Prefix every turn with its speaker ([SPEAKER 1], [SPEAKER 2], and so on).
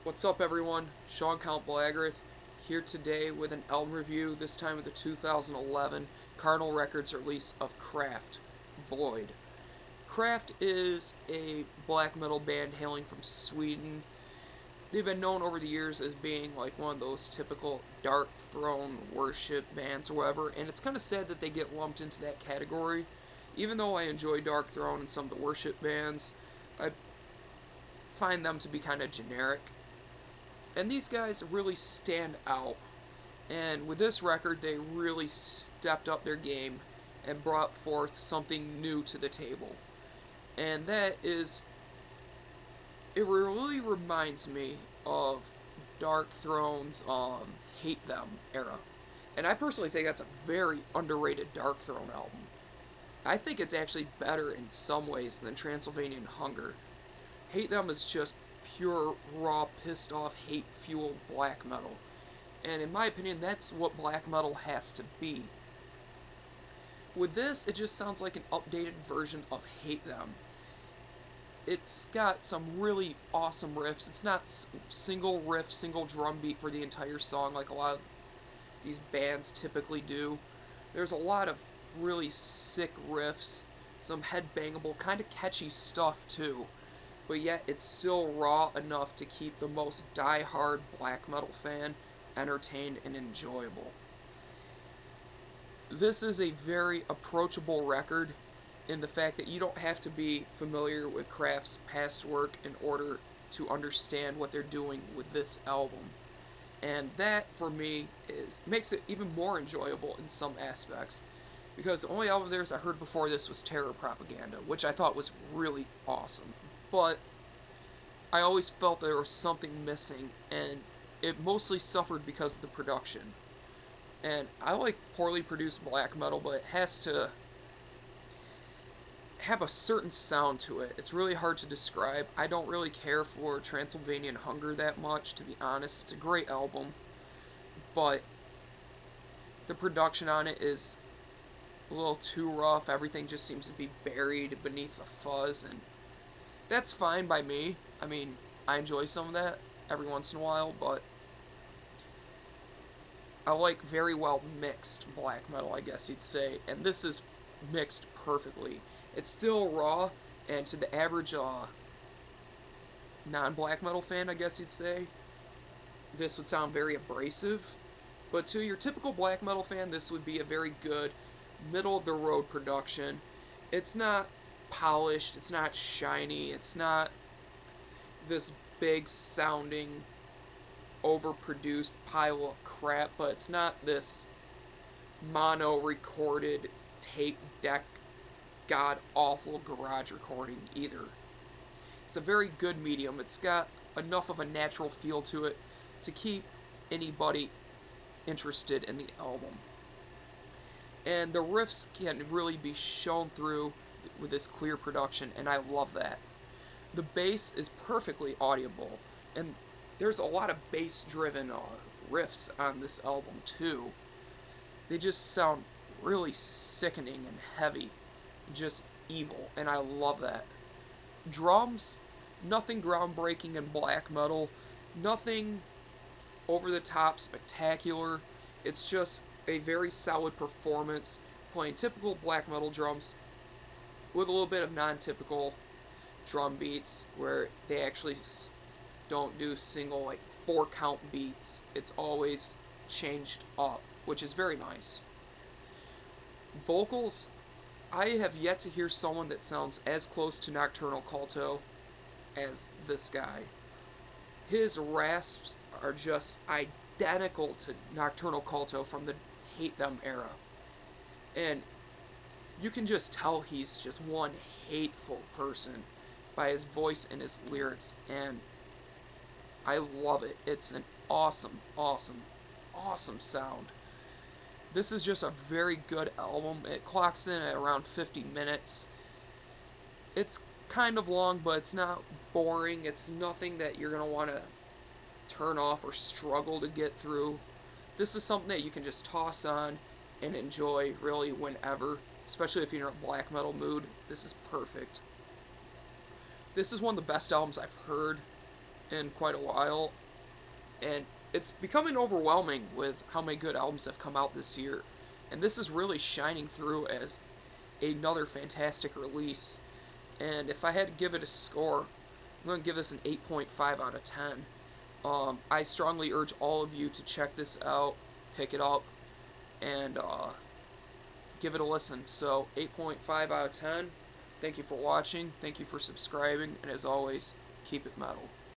[SPEAKER 1] What's up, everyone? Sean Count Blagrath here today with an album review, this time of the 2011 Cardinal Records release of Craft, Void. Craft is a black metal band hailing from Sweden. They've been known over the years as being like one of those typical Dark Throne worship bands or whatever, and it's kind of sad that they get lumped into that category. Even though I enjoy Dark Throne and some of the worship bands, I find them to be kind of generic. And these guys really stand out. And with this record, they really stepped up their game and brought forth something new to the table. And that is, it really reminds me of Dark Throne's Hate Them era. And I personally think that's a very underrated Dark Throne album. I think it's actually better in some ways than Transylvanian Hunger. Hate Them is just pure, raw, pissed off, hate-fueled black metal. And in my opinion, that's what black metal has to be. With this, it just sounds like an updated version of Hate Them. It's got some really awesome riffs. It's not single riff, single drum beat for the entire song like a lot of these bands typically do. There's a lot of really sick riffs, some headbangable, kind of catchy stuff too. But yet it's still raw enough to keep the most die-hard black metal fan entertained and enjoyable. This is a very approachable record in the fact that you don't have to be familiar with Craft's past work in order to understand what they're doing with this album. And that, for me, makes it even more enjoyable in some aspects. Because the only album of theirs I heard before this was Terror Propaganda, which I thought was really awesome. But I always felt there was something missing, and it mostly suffered because of the production. And I like poorly produced black metal, but it has to have a certain sound to it. It's really hard to describe. I don't really care for Transylvanian Hunger that much, to be honest. It's a great album, but the production on it is a little too rough. Everything just seems to be buried beneath the fuzz, and that's fine by me. I mean, I enjoy some of that every once in a while, but I like very well mixed black metal, I guess you'd say, and this is mixed perfectly. It's still raw, and to the average non-black metal fan, I guess you'd say, this would sound very abrasive, but to your typical black metal fan, this would be a very good middle-of-the-road production. It's not polished, it's not shiny, it's not this big sounding overproduced pile of crap, but it's not this mono recorded tape deck god awful garage recording either. It's a very good medium. It's got enough of a natural feel to it to keep anybody interested in the album. And the riffs can really be shown through with this clear production, and I love that. The bass is perfectly audible, and there's a lot of bass-driven riffs on this album, too. They just sound really sickening and heavy, just evil, and I love that. Drums, nothing groundbreaking in black metal, nothing over-the-top spectacular. It's just a very solid performance, playing typical black metal drums with a little bit of non-typical drum beats where they actually don't do single, like, 4-count beats. It's always changed up, which is very nice. Vocals, I have yet to hear someone that sounds as close to Nocturnal Culto as this guy. His rasps are just identical to Nocturnal Culto from the Hate Them era. And you can just tell he's just one hateful person by his voice and his lyrics, and I love it. It's an awesome, awesome, awesome sound. This is just a very good album. It clocks in at around 50 minutes. It's kind of long, but it's not boring. It's nothing that you're going to want to turn off or struggle to get through. This is something that you can just toss on and enjoy really whenever, especially if you're in a black metal mood. This is perfect. This is one of the best albums I've heard in quite a while, and it's becoming overwhelming with how many good albums have come out this year. And this is really shining through as another fantastic release. And if I had to give it a score, I'm going to give this an 8.5 out of 10. I strongly urge all of you to check this out, pick it up, and give it a listen. So 8.5 out of 10. Thank you for watching. Thank you for subscribing. And as always, keep it metal.